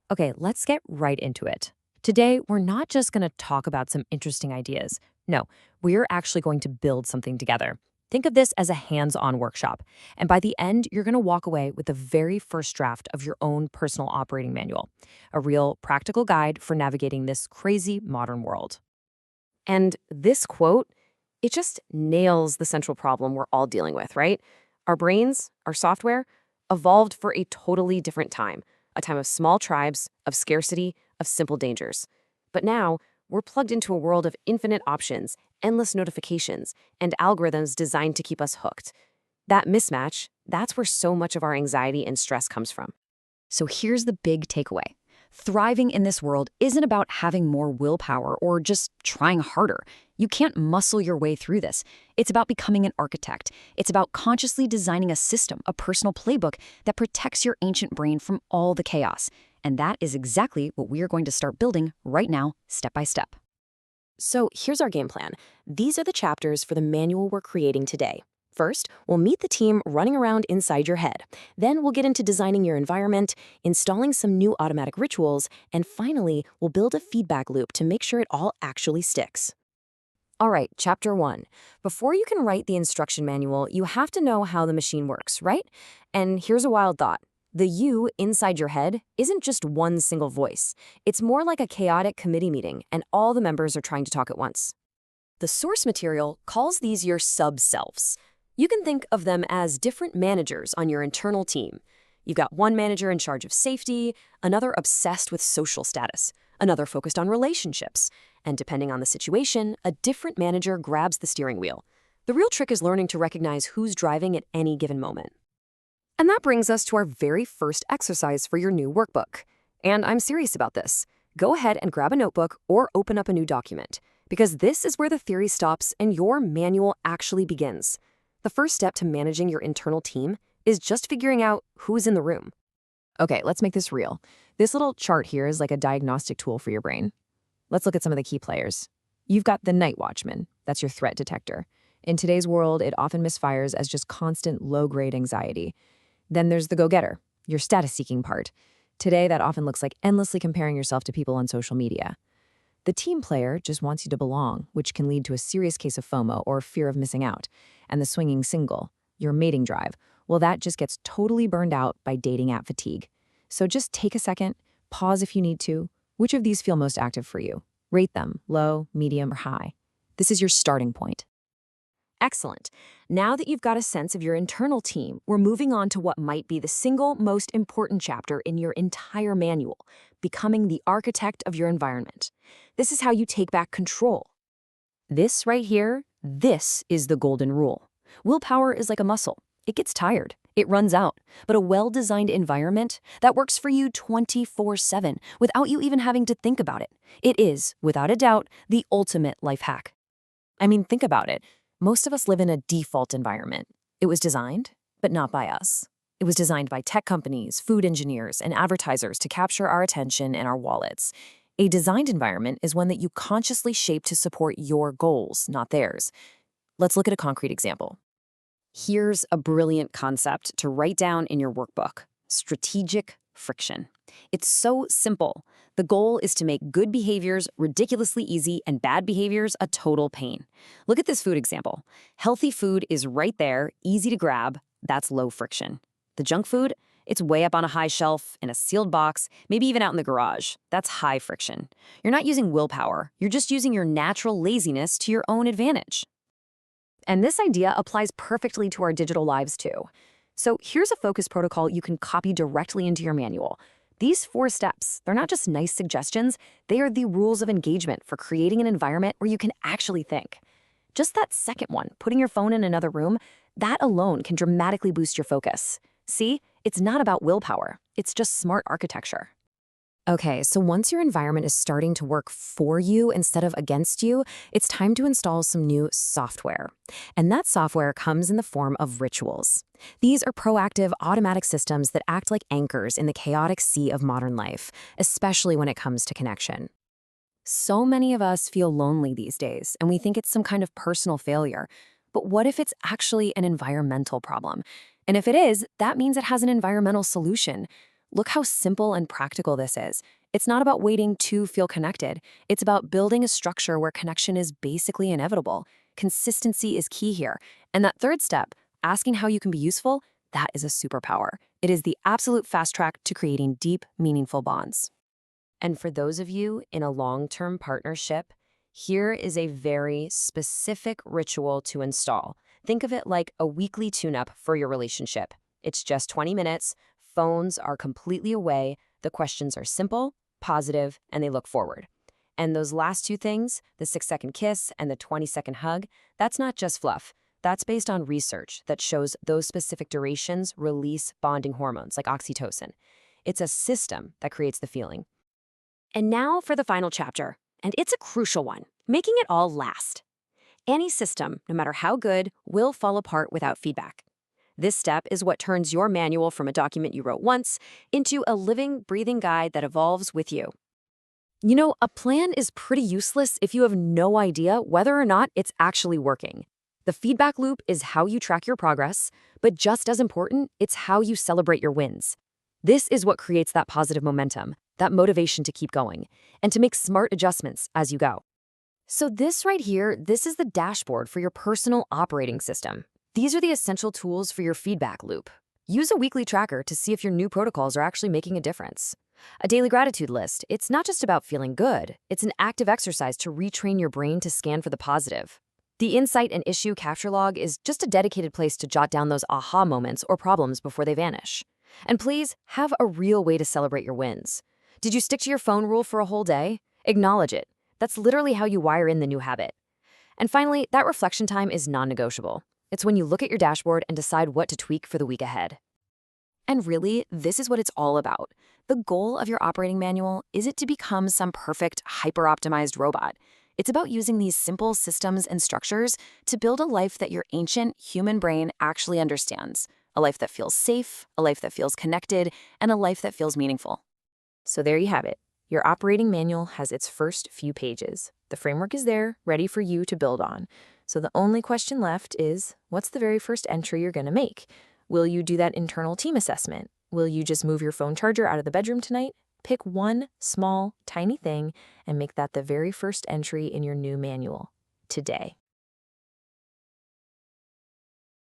Okay, let's get right into it. Today, we're not just going to talk about some interesting ideas. No, we're actually going to build something together. Think of this as a hands on workshop. And by the end, you're going to walk away with the very first draft of your own personal operating manual, a real practical guide for navigating this crazy modern world. And this quote, it just nails the central problem we're all dealing with, right? Our brains, our software, evolved for a totally different time, a time of small tribes, of scarcity, of simple dangers. But now, we're plugged into a world of infinite options, endless notifications, and algorithms designed to keep us hooked. That mismatch, that's where so much of our anxiety and stress comes from. So here's the big takeaway. Thriving in this world isn't about having more willpower or just trying harder. You can't muscle your way through this. It's about becoming an architect. It's about consciously designing a system, a personal playbook that protects your ancient brain from all the chaos. And that is exactly what we are going to start building right now, step by step. So here's our game plan. These are the chapters for the manual we're creating today. First, we'll meet the team running around inside your head. Then we'll get into designing your environment, installing some new automatic rituals, and finally, we'll build a feedback loop to make sure it all actually sticks. All right, chapter 1. Before you can write the instruction manual, you have to know how the machine works, right? And here's a wild thought. The you inside your head isn't just one single voice. It's more like a chaotic committee meeting, and all the members are trying to talk at once. The source material calls these your sub-selves. You can think of them as different managers on your internal team. You've got one manager in charge of safety, another obsessed with social status, another focused on relationships, and depending on the situation, a different manager grabs the steering wheel. The real trick is learning to recognize who's driving at any given moment. And that brings us to our very first exercise for your new workbook. And I'm serious about this. Go ahead and grab a notebook or open up a new document, because this is where the theory stops and your manual actually begins. The first step to managing your internal team is just figuring out who's in the room. Okay, let's make this real. This little chart here is like a diagnostic tool for your brain. Let's look at some of the key players. You've got the night watchman. That's your threat detector. In today's world, it often misfires as just constant low-grade anxiety. Then there's the go-getter, your status-seeking part. Today, that often looks like endlessly comparing yourself to people on social media. The team player just wants you to belong, which can lead to a serious case of FOMO or fear of missing out. And the swinging single, your mating drive, well, that just gets totally burned out by dating app fatigue. So just take a second, pause if you need to. Which of these feel most active for you? Rate them, low, medium, or high. This is your starting point. Excellent. Now that you've got a sense of your internal team, we're moving on to what might be the single most important chapter in your entire manual, becoming the architect of your environment. This is how you take back control. This right here, this is the golden rule. Willpower is like a muscle. It gets tired. It runs out. But a well-designed environment that works for you 24/7 without you even having to think about it. It is, without a doubt, the ultimate life hack. I mean, think about it. Most of us live in a default environment. It was designed, but not by us. It was designed by tech companies, food engineers, and advertisers to capture our attention and our wallets. A designed environment is one that you consciously shape to support your goals, not theirs. Let's look at a concrete example. Here's a brilliant concept to write down in your workbook: strategic friction. It's so simple. The goal is to make good behaviors ridiculously easy and bad behaviors a total pain. Look at this food example. Healthy food is right there, easy to grab. That's low friction. The junk food, it's way up on a high shelf, in a sealed box, maybe even out in the garage. That's high friction. You're not using willpower. You're just using your natural laziness to your own advantage. And this idea applies perfectly to our digital lives too. So here's a focus protocol you can copy directly into your manual. These 4 steps, they're not just nice suggestions, they are the rules of engagement for creating an environment where you can actually think. Just that second one, putting your phone in another room, that alone can dramatically boost your focus. See, it's not about willpower, it's just smart architecture. Okay, so once your environment is starting to work for you instead of against you, it's time to install some new software. And that software comes in the form of rituals. These are proactive, automatic systems that act like anchors in the chaotic sea of modern life, especially when it comes to connection. So many of us feel lonely these days, and we think it's some kind of personal failure. But what if it's actually an environmental problem? And if it is, that means it has an environmental solution. Look how simple and practical this is. It's not about waiting to feel connected. It's about building a structure where connection is basically inevitable. Consistency is key here. And that third step, asking how you can be useful, that is a superpower. It is the absolute fast track to creating deep, meaningful bonds. And for those of you in a long-term partnership, here is a very specific ritual to install. Think of it like a weekly tune-up for your relationship. It's just 20 minutes, phones are completely away, the questions are simple, positive, and they look forward. And those last two things, the 6-second kiss and the 20-second hug, that's not just fluff. That's based on research that shows those specific durations release bonding hormones like oxytocin. It's a system that creates the feeling. And now for the final chapter, and it's a crucial one, making it all last. Any system, no matter how good, will fall apart without feedback. This step is what turns your manual from a document you wrote once into a living, breathing guide that evolves with you. You know, a plan is pretty useless if you have no idea whether or not it's actually working. The feedback loop is how you track your progress, but just as important, it's how you celebrate your wins. This is what creates that positive momentum, that motivation to keep going, and to make smart adjustments as you go. So this right here, this is the dashboard for your personal operating system. These are the essential tools for your feedback loop. Use a weekly tracker to see if your new protocols are actually making a difference. A daily gratitude list, it's not just about feeling good, it's an active exercise to retrain your brain to scan for the positive. The insight and issue capture log is just a dedicated place to jot down those aha moments or problems before they vanish. And please, have a real way to celebrate your wins. Did you stick to your phone rule for a whole day? Acknowledge it. That's literally how you wire in the new habit. And finally, that reflection time is non-negotiable. It's when you look at your dashboard and decide what to tweak for the week ahead. And really, this is what it's all about. The goal of your operating manual isn't to become some perfect, hyper-optimized robot. It's about using these simple systems and structures to build a life that your ancient human brain actually understands. A life that feels safe, a life that feels connected, and a life that feels meaningful. So there you have it. Your operating manual has its first few pages. The framework is there, ready for you to build on. So the only question left is, what's the very first entry you're going to make? Will you do that internal team assessment? Will you just move your phone charger out of the bedroom tonight? Pick one small, tiny thing and make that the very first entry in your new manual today.